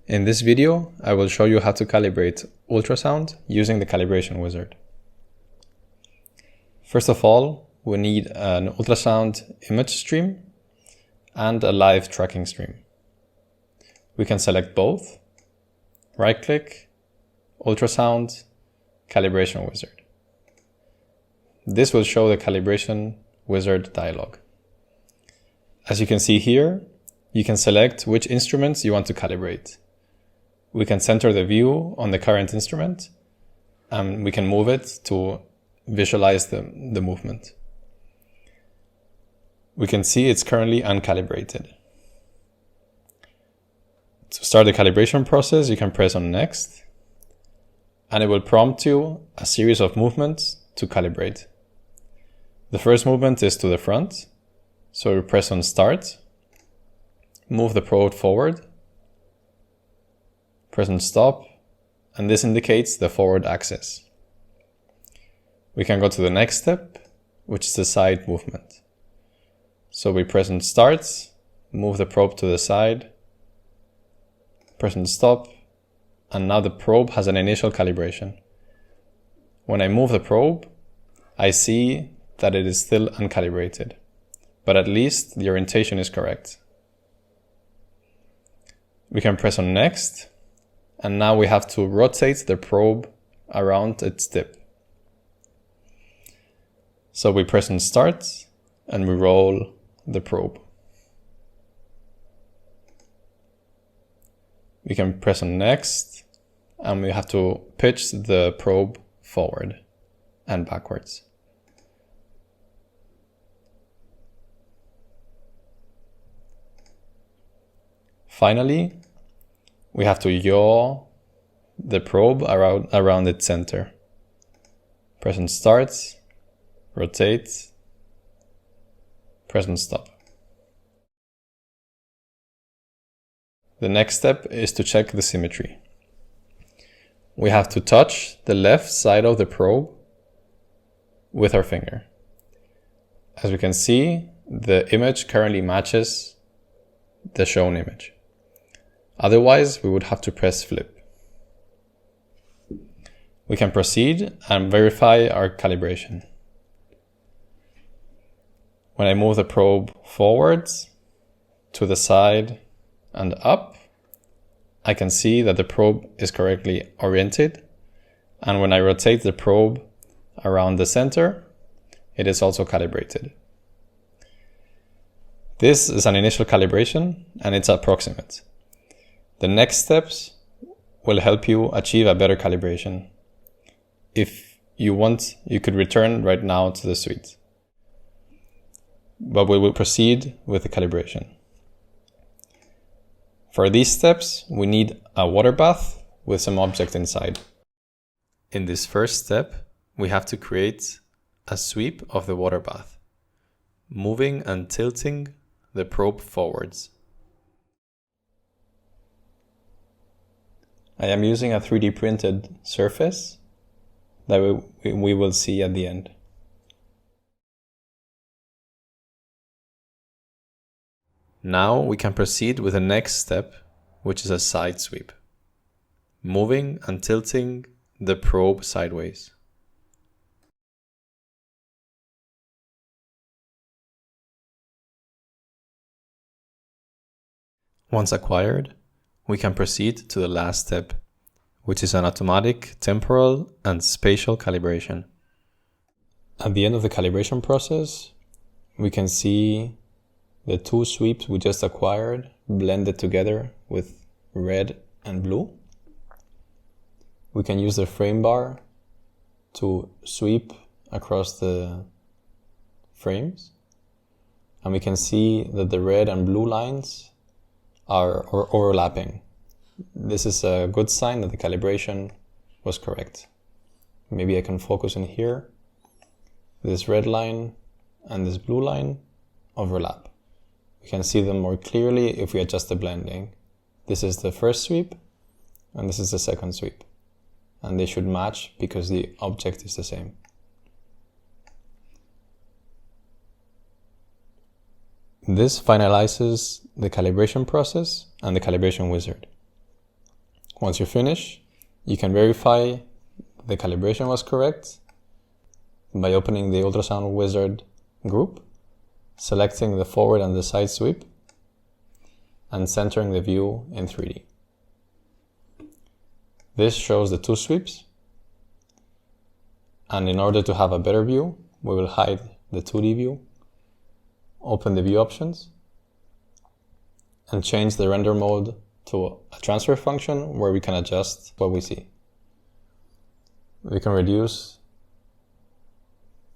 In this video, I will show you how to calibrate ultrasound using the calibration wizard. First of all, we need an ultrasound image stream and a live tracking stream. We can select both, right-click, ultrasound, calibration wizard. This will show the calibration wizard dialog. As you can see here, you can select which instruments you want to calibrate. We can center the view on the current instrument, and we can move it to visualize the movement. We can see it's currently uncalibrated. To start the calibration process, you can press on Next, and it will prompt you a series of movements to calibrate. The first movement is to the front, so you press on Start, move the probe forward, press on Stop, and this indicates the forward axis. We can go to the next step, which is the side movement. So we press on Start, move the probe to the side, press on Stop, and now the probe has an initial calibration. When I move the probe, I see that it is still uncalibrated, but at least the orientation is correct. We can press on Next, and now we have to rotate the probe around its tip. So we press on Start, and we roll the probe. We can press on Next, and we have to pitch the probe forward and backwards. Finally, we have to yaw the probe around its center. Press on Start, rotate, press on Stop. The next step is to check the symmetry. We have to touch the left side of the probe with our finger. As we can see, the image currently matches the shown image. Otherwise, we would have to press Flip. We can proceed and verify our calibration. When I move the probe forwards, to the side, and up, I can see that the probe is correctly oriented. And when I rotate the probe around the center, it is also calibrated. This is an initial calibration, and it's approximate. The next steps will help you achieve a better calibration. If you want, you could return right now to the suite. But we will proceed with the calibration. For these steps, we need a water bath with some object inside. In this first step, we have to create a sweep of the water bath, moving and tilting the probe forwards. I am using a 3D printed surface that we will see at the end. Now we can proceed with the next step, which is a side sweep, moving and tilting the probe sideways. Once acquired, we can proceed to the last step, which is an automatic temporal and spatial calibration. At the end of the calibration process, we can see the two sweeps we just acquired blended together with red and blue. We can use the frame bar to sweep across the frames, and we can see that the red and blue lines are overlapping. This is a good sign that the calibration was correct. Maybe I can focus in here. This red line and this blue line overlap. We can see them more clearly if we adjust the blending. This is the first sweep, and this is the second sweep. And they should match because the object is the same. This finalizes the calibration process and the calibration wizard. Once you finish, you can verify the calibration was correct by opening the ultrasound wizard group, selecting the forward and the side sweep, and centering the view in 3D. This shows the two sweeps, and in order to have a better view, we will hide the 2D view, open the view options, and change the render mode to a transfer function where we can adjust what we see. We can reduce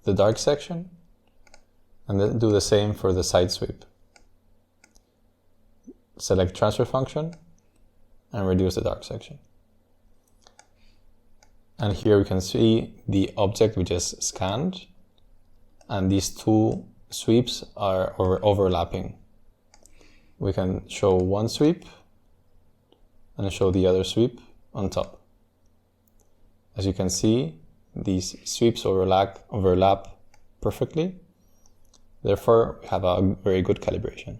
the dark section and then do the same for the side sweep. Select transfer function and reduce the dark section. And here we can see the object we just scanned, and these two sweeps are overlapping. We can show one sweep and show the other sweep on top. As you can see, these sweeps overlap perfectly. Therefore, we have a very good calibration.